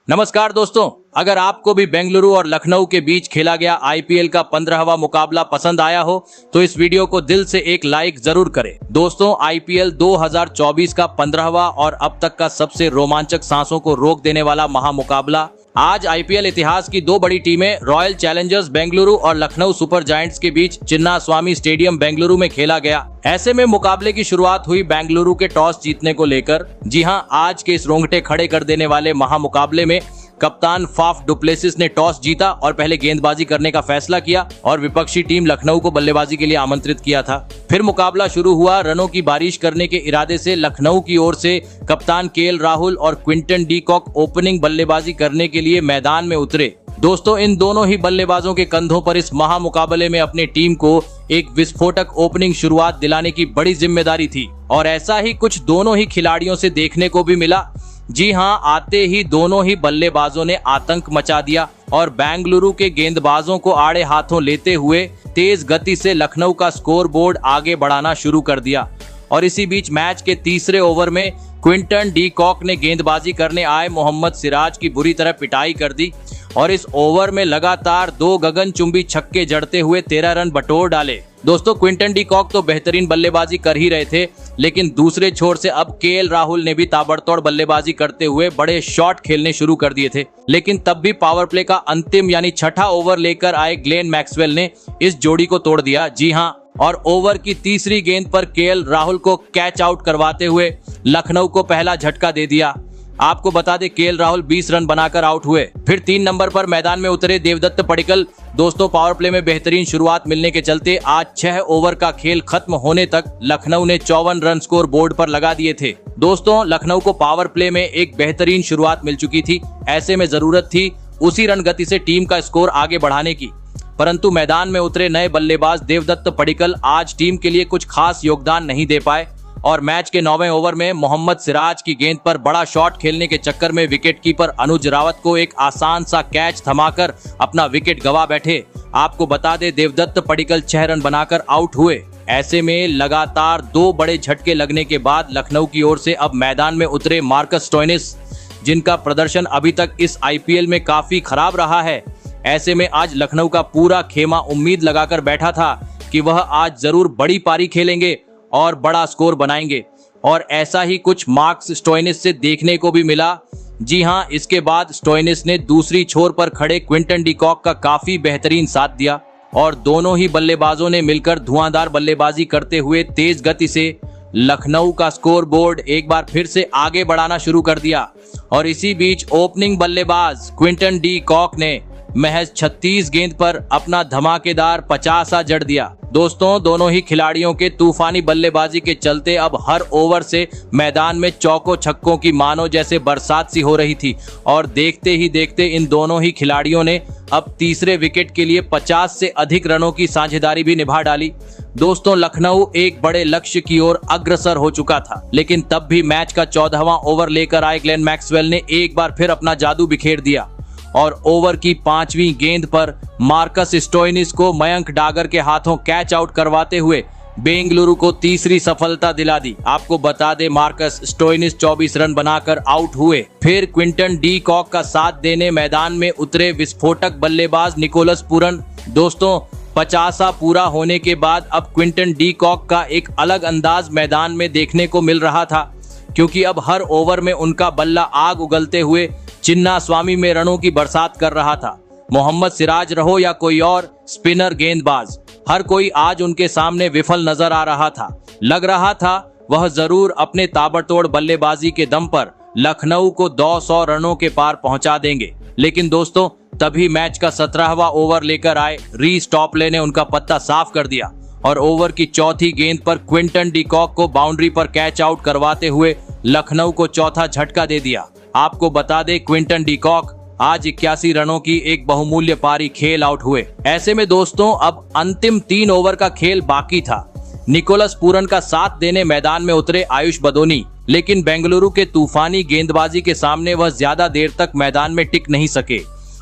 नमस्कार दोस्तों, अगर आपको भी बेंगलुरु और लखनऊ के बीच खेला गया आईपीएल का 15वां मुकाबला पसंद आया हो तो इस वीडियो को दिल से एक लाइक जरूर करें। दोस्तों, आईपीएल 2024 का 15वां और अब तक का सबसे रोमांचक सांसों को रोक देने वाला महामुकाबला आज आईपीएल इतिहास की दो बड़ी टीमें रॉयल चैलेंजर्स बेंगलुरु और लखनऊ सुपर जायंट्स के बीच चिन्नास्वामी स्टेडियम बेंगलुरु में खेला गया। ऐसे में मुकाबले की शुरुआत हुई बेंगलुरु के टॉस जीतने को लेकर। जी हां, आज के इस रोंगटे खड़े कर देने वाले महामुकाबले में कप्तान फाफ डुप्लेसिस ने टॉस जीता और पहले गेंदबाजी करने का फैसला किया और विपक्षी टीम लखनऊ को बल्लेबाजी के लिए आमंत्रित किया था। फिर मुकाबला शुरू हुआ। रनों की बारिश करने के इरादे से लखनऊ की ओर से कप्तान केएल राहुल और क्विंटन डी कॉक ओपनिंग बल्लेबाजी करने के लिए मैदान में उतरे। दोस्तों, इन दोनों ही बल्लेबाजों के कंधों पर इस महामुकाबले में अपने टीम को एक विस्फोटक ओपनिंग शुरुआत दिलाने की बड़ी जिम्मेदारी थी और ऐसा ही कुछ दोनों ही खिलाड़ियों से देखने को भी मिला। जी हां, आते ही दोनों ही बल्लेबाजों ने आतंक मचा दिया और बेंगलुरु के गेंदबाजों को आड़े हाथों लेते हुए तेज गति से लखनऊ का स्कोर बोर्ड आगे बढ़ाना शुरू कर दिया। और इसी बीच मैच के तीसरे ओवर में क्विंटन डी कॉक ने गेंदबाजी करने आए मोहम्मद सिराज की बुरी तरह पिटाई कर दी और इस ओवर में लगातार 2 गगनचुंबी छक्के जड़ते हुए 13 रन बटोर डाले। दोस्तों, क्विंटन डी कॉक तो बेहतरीन बल्लेबाजी कर ही रहे थे, लेकिन दूसरे छोर से अब केएल राहुल ने भी ताबड़तोड़ बल्लेबाजी करते हुए बड़े शॉट खेलने शुरू कर दिए थे। लेकिन तब भी पावर प्ले का अंतिम यानी छठा ओवर लेकर आए ग्लेन मैक्सवेल ने इस जोड़ी को तोड़ दिया। जी हां, और ओवर की तीसरी गेंद पर केएल राहुल को कैच आउट करवाते हुए लखनऊ को पहला झटका दे दिया। आपको बता दें, केएल राहुल 20 रन बनाकर आउट हुए। फिर 3 नंबर पर मैदान में उतरे देवदत्त पडिक्कल। दोस्तों, पावर प्ले में बेहतरीन शुरुआत मिलने के चलते आज 6 ओवर का खेल खत्म होने तक लखनऊ ने 54 रन स्कोर बोर्ड पर लगा दिए थे। दोस्तों, लखनऊ को पावर प्ले में एक बेहतरीन शुरुआत मिल चुकी थी। ऐसे में जरूरत थी उसी रन गति से टीम का स्कोर आगे बढ़ाने की, परंतु मैदान में उतरे नए बल्लेबाज देवदत्त पडिक्कल आज टीम के लिए कुछ खास योगदान नहीं दे पाए और मैच के 9वें ओवर में मोहम्मद सिराज की गेंद पर बड़ा शॉट खेलने के चक्कर में विकेटकीपर अनुज रावत को एक आसान सा कैच थमाकर अपना विकेट गंवा बैठे। आपको बता दें, देवदत्त पडिक्कल 6 रन बनाकर आउट हुए। ऐसे में लगातार 2 बड़े झटके लगने के बाद लखनऊ की ओर से अब मैदान में उतरे मार्कस स्टोइनिस, जिनका प्रदर्शन अभी तक इस आईपीएल में काफी खराब रहा है। ऐसे में आज लखनऊ का पूरा खेमा उम्मीद लगाकर बैठा था कि वह आज जरूर बड़ी पारी खेलेंगे और बड़ा स्कोर बनाएंगे और ऐसा ही कुछ मार्कस स्टोइनिस से देखने को भी मिला। जी हां, इसके बाद स्टोइनिस ने दूसरी छोर पर खड़े क्विंटन डी कॉक का काफी बेहतरीन साथ दिया और दोनों ही बल्लेबाजों ने मिलकर धुआंधार बल्लेबाजी करते हुए तेज गति से लखनऊ का स्कोर बोर्ड एक बार फिर से आगे बढ़ाना शुरू कर दिया। और इसी बीच ओपनिंग बल्लेबाज क्विंटन डी कॉक ने महज 36 गेंद पर अपना धमाकेदार 50 जड़ दिया। दोस्तों, दोनों ही खिलाड़ियों के तूफानी बल्लेबाजी के चलते अब हर ओवर से मैदान में चौकों छक्कों की मानो जैसे बरसात सी हो रही थी और देखते ही देखते इन दोनों ही खिलाड़ियों ने अब तीसरे विकेट के लिए 50 से अधिक रनों की साझेदारी भी निभा डाली। दोस्तों, लखनऊ एक बड़े लक्ष्य की ओर अग्रसर हो चुका था, लेकिन तब भी मैच का 14वां ओवर लेकर आए ग्लेन मैक्सवेल ने एक बार फिर अपना जादू बिखेर दिया और ओवर की 5वीं गेंद पर मार्कस स्टोइनिस को मयंक डागर के हाथों कैच आउट करवाते हुए बेंगलुरु को तीसरी सफलता दिला दी। आपको बता दें, मार्कस स्टोइनिस 24 रन बनाकर आउट हुए। फिर क्विंटन डी कॉक का साथ देने मैदान में उतरे विस्फोटक बल्लेबाज निकोलस पूरन। दोस्तों, 50 पूरा होने के बाद अब क्विंटन डी कॉक का एक अलग अंदाज मैदान में देखने को मिल रहा था, क्योंकि अब हर ओवर में उनका बल्ला आग उगलते हुए चिन्नास्वामी में रनों की बरसात कर रहा था। मोहम्मद सिराज रहो या कोई और स्पिनर गेंदबाज, हर कोई आज उनके सामने विफल नजर आ रहा था। लग रहा था वह जरूर अपने ताबड़तोड़ बल्लेबाजी के दम पर लखनऊ को 200 रनों के पार पहुंचा देंगे। लेकिन दोस्तों, तभी मैच का 17वां ओवर लेकर आए रीस टॉपले ने उनका पत्ता साफ कर दिया और ओवर की चौथी गेंद पर क्विंटन डी कॉक को बाउंड्री पर कैच आउट करवाते हुए लखनऊ को चौथा झटका दे दिया। आपको बता दें, क्विंटन डी कॉक आज 81 रनों की एक बहुमूल्य पारी खेल आउट हुए। ऐसे में दोस्तों, अब अंतिम 3 ओवर का खेल बाकी था। निकोलस पूरन का साथ देने मैदान में उतरे आयुष बदोनी, लेकिन बेंगलुरु के तूफानी गेंदबाजी के सामने वह ज्यादा देर तक मैदान में टिक नहीं सके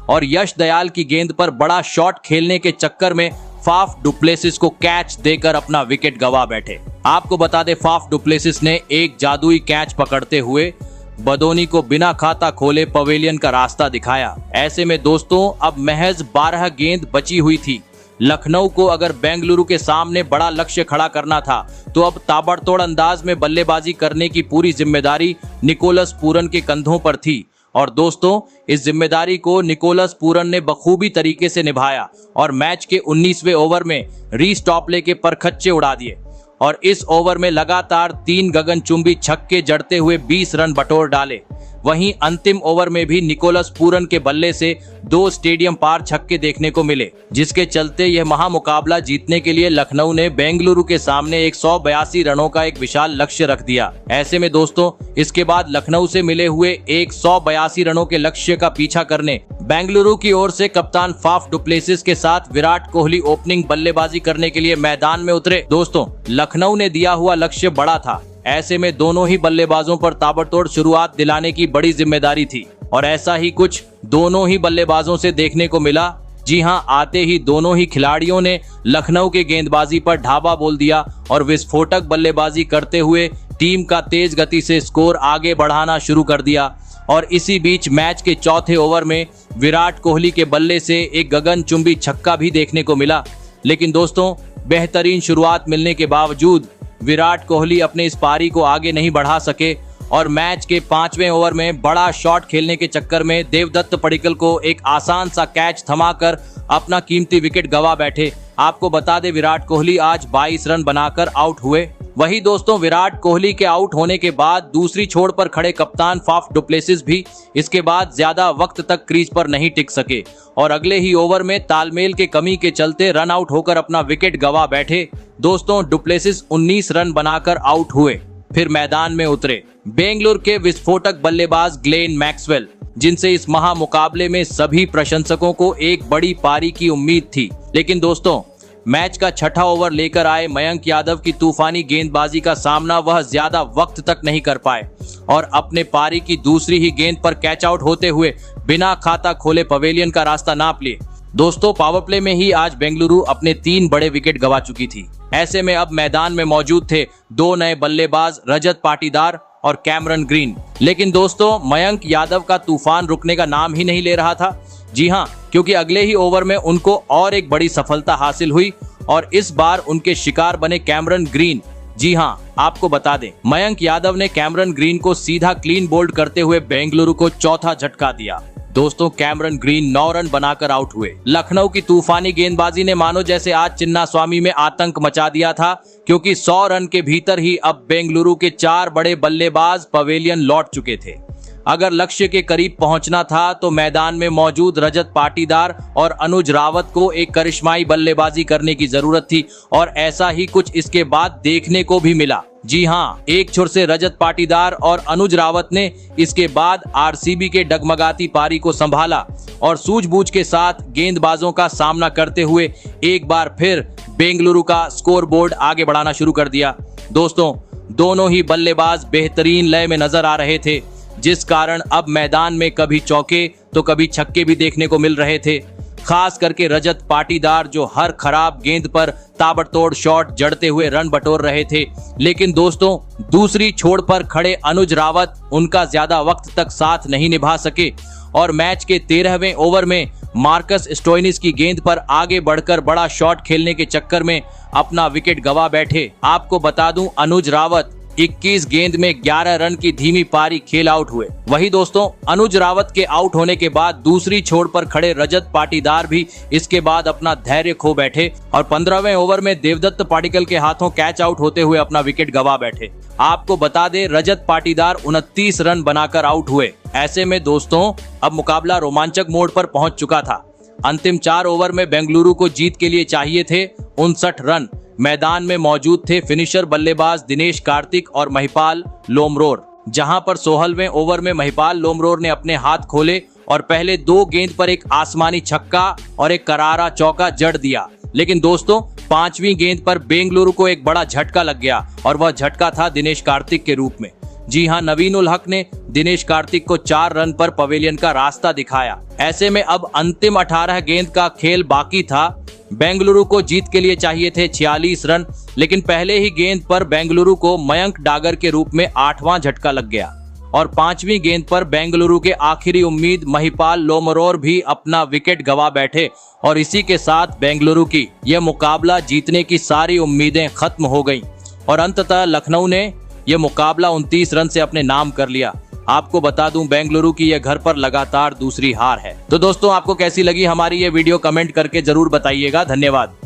और यश दयाल की गेंद पर बड़ा शॉट खेलने के चक्कर में फाफ डुप्लेसिस को कैच देकर अपना विकेट गंवा बैठे। आपको बता दें, फाफ डुप्लेसिस ने एक जादुई कैच पकड़ते हुए बदोनी को बिना खाता खोले पवेलियन का रास्ता दिखाया। ऐसे में दोस्तों अब महज 12 गेंद बची हुई थी। लखनऊ को अगर बेंगलुरु के सामने बड़ा लक्ष्य खड़ा करना था तो अब ताबड़तोड़ अंदाज में बल्लेबाजी करने की पूरी जिम्मेदारी निकोलस पूरन के कंधों पर थी। और दोस्तों इस जिम्मेदारी को निकोलस पूरन ने बखूबी तरीके से निभाया और मैच के 19वें ओवर में रीस टॉपले के परखच्चे उड़ा दिए और इस ओवर में लगातार 3 गगनचुंबी छक्के जड़ते हुए 20 रन बटोर डाले। वहीं अंतिम ओवर में भी निकोलस पूरन के बल्ले से 2 स्टेडियम पार छक्के देखने को मिले, जिसके चलते यह महामुकाबला जीतने के लिए लखनऊ ने बेंगलुरु के सामने 182 रनों का एक विशाल लक्ष्य रख दिया। ऐसे में दोस्तों इसके बाद लखनऊ से मिले हुए 182 रनों के लक्ष्य का पीछा करने बेंगलुरु की ओर से कप्तान फाफ डु प्लेसिस के साथ विराट कोहली ओपनिंग बल्लेबाजी करने के लिए मैदान में उतरे। दोस्तों लखनऊ ने दिया हुआ लक्ष्य बड़ा था, ऐसे में दोनों ही बल्लेबाजों पर ताबड़तोड़ शुरुआत दिलाने की बड़ी जिम्मेदारी थी और ऐसा ही कुछ दोनों ही बल्लेबाजों से देखने को मिला। जी हां, आते ही दोनों ही खिलाड़ियों ने लखनऊ के गेंदबाजी पर ढाबा बोल दिया और विस्फोटक बल्लेबाजी करते हुए टीम का तेज गति से स्कोर आगे बढ़ाना शुरू कर दिया। और इसी बीच मैच के चौथे ओवर में विराट कोहली के बल्ले से एक गगनचुंबी छक्का भी देखने को मिला। लेकिन दोस्तों बेहतरीन शुरुआत मिलने के बावजूद विराट कोहली अपने इस पारी को आगे नहीं बढ़ा सके और मैच के 5वें ओवर में बड़ा शॉट खेलने के चक्कर में देवदत्त पडिक्कल को एक आसान सा कैच थमाकर अपना कीमती विकेट गंवा बैठे। आपको बता दें विराट कोहली आज 22 रन बनाकर आउट हुए। वही दोस्तों विराट कोहली के आउट होने के बाद दूसरी छोर पर खड़े कप्तान फाफ डु प्लेसिस भी इसके बाद ज्यादा वक्त तक क्रीज पर नहीं टिक सके और अगले ही ओवर में तालमेल के कमी के चलते रन आउट होकर अपना विकेट गंवा बैठे। दोस्तों डु प्लेसिस 19 रन बनाकर आउट हुए। फिर मैदान में उतरे बेंगलुरु के विस्फोटक बल्लेबाज ग्लेन मैक्सवेल, जिनसे इस महामुकाबले में सभी प्रशंसकों को एक बड़ी पारी की उम्मीद थी। लेकिन दोस्तों मैच का छठा ओवर लेकर आए मयंक यादव की तूफानी गेंदबाजी का सामना वह ज्यादा वक्त तक नहीं कर पाए और अपने पारी की दूसरी ही गेंद पर कैच आउट होते हुए बिना खाता खोले पवेलियन का रास्ता नाप लिए। दोस्तों पावर प्ले में ही आज बेंगलुरु अपने 3 बड़े विकेट गंवा चुकी थी। ऐसे में अब मैदान में मौजूद थे 2 नए बल्लेबाज रजत पाटीदार और कैमरन ग्रीन। लेकिन दोस्तों मयंक यादव का तूफान रुकने का नाम ही नहीं ले रहा था। जी हां, क्योंकि अगले ही ओवर में उनको और एक बड़ी सफलता हासिल हुई और इस बार उनके शिकार बने कैमरन ग्रीन। जी हां, आपको बता दें मयंक यादव ने कैमरन ग्रीन को सीधा क्लीन बोल्ड करते हुए बेंगलुरु को चौथा झटका दिया। दोस्तों कैमरन ग्रीन 9 रन बनाकर आउट हुए। लखनऊ की तूफानी गेंदबाजी ने मानो जैसे आज चिन्नास्वामी में आतंक मचा दिया था, क्योंकि 100 रन के भीतर ही अब बेंगलुरु के 4 बड़े बल्लेबाज पवेलियन लौट चुके थे। अगर लक्ष्य के करीब पहुंचना था तो मैदान में मौजूद रजत पाटीदार और अनुज रावत को एक करिश्माई बल्लेबाजी करने की जरूरत थी और ऐसा ही कुछ इसके बाद देखने को भी मिला। जी हां, एक छोर से रजत पाटीदार और अनुज रावत ने इसके बाद आरसीबी के डगमगाती पारी को संभाला और सूझबूझ के साथ गेंदबाजों का सामना करते हुए एक बार फिर बेंगलुरु का स्कोर बोर्ड आगे बढ़ाना शुरू कर दिया। दोस्तों दोनों ही बल्लेबाज बेहतरीन लय में नजर आ रहे थे, जिस कारण अब मैदान में कभी चौके तो कभी छक्के भी देखने को मिल रहे थे। खास करके रजत पाटीदार जो हर खराब गेंद पर ताबड़तोड़ शॉट जड़ते हुए रन बटोर रहे थे। लेकिन दोस्तों दूसरी छोर पर खड़े अनुज रावत उनका ज्यादा वक्त तक साथ नहीं निभा सके और मैच के 13वें ओवर में मार्कस स्टोइनिस की गेंद पर आगे बढ़कर बड़ा शॉट खेलने के चक्कर में अपना विकेट गंवा बैठे। आपको बता दूं अनुज रावत 21 गेंद में 11 रन की धीमी पारी खेल आउट हुए। वही दोस्तों अनुज रावत के आउट होने के बाद दूसरी छोर पर खड़े रजत पाटीदार भी इसके बाद अपना धैर्य खो बैठे और 15वें ओवर में देवदत्त पडिक्कल के हाथों कैच आउट होते हुए अपना विकेट गंवा बैठे। आपको बता दें रजत पाटीदार 29 रन बनाकर आउट हुए। ऐसे में दोस्तों अब मुकाबला रोमांचक मोड़ पर पहुंच चुका था। अंतिम 4 ओवर में बेंगलुरु को जीत के लिए चाहिए थे 59 रन। मैदान में मौजूद थे फिनिशर बल्लेबाज दिनेश कार्तिक और महिपाल लोमरोर, जहां पर 16वें ओवर में महिपाल लोमरोर ने अपने हाथ खोले और पहले 2 गेंद पर एक आसमानी छक्का और एक करारा चौका जड़ दिया। लेकिन दोस्तों 5वीं गेंद पर बेंगलुरु को एक बड़ा झटका लग गया और वह झटका था दिनेश कार्तिक के रूप में। जी हां, नवीन उल हक ने दिनेश कार्तिक को 4 रन पर पवेलियन का रास्ता दिखाया। ऐसे में अब अंतिम 18 गेंद का खेल बाकी था। बेंगलुरु को जीत के लिए चाहिए थे 46 रन, लेकिन पहले ही गेंद पर बेंगलुरु को मयंक डागर के रूप में 8वां झटका लग गया और 5वीं गेंद पर बेंगलुरु के आखिरी उम्मीद महिपाल लोमरोर भी अपना विकेट गंवा बैठे और इसी के साथ बेंगलुरु की यह मुकाबला जीतने की सारी उम्मीदें खत्म हो गईं और अंततः लखनऊ ने यह मुकाबला 29 रन से अपने नाम कर लिया। आपको बता दूं बेंगलुरु की यह घर पर लगातार दूसरी हार है। तो दोस्तों आपको कैसी लगी हमारी ये वीडियो कमेंट करके जरूर बताइएगा। धन्यवाद।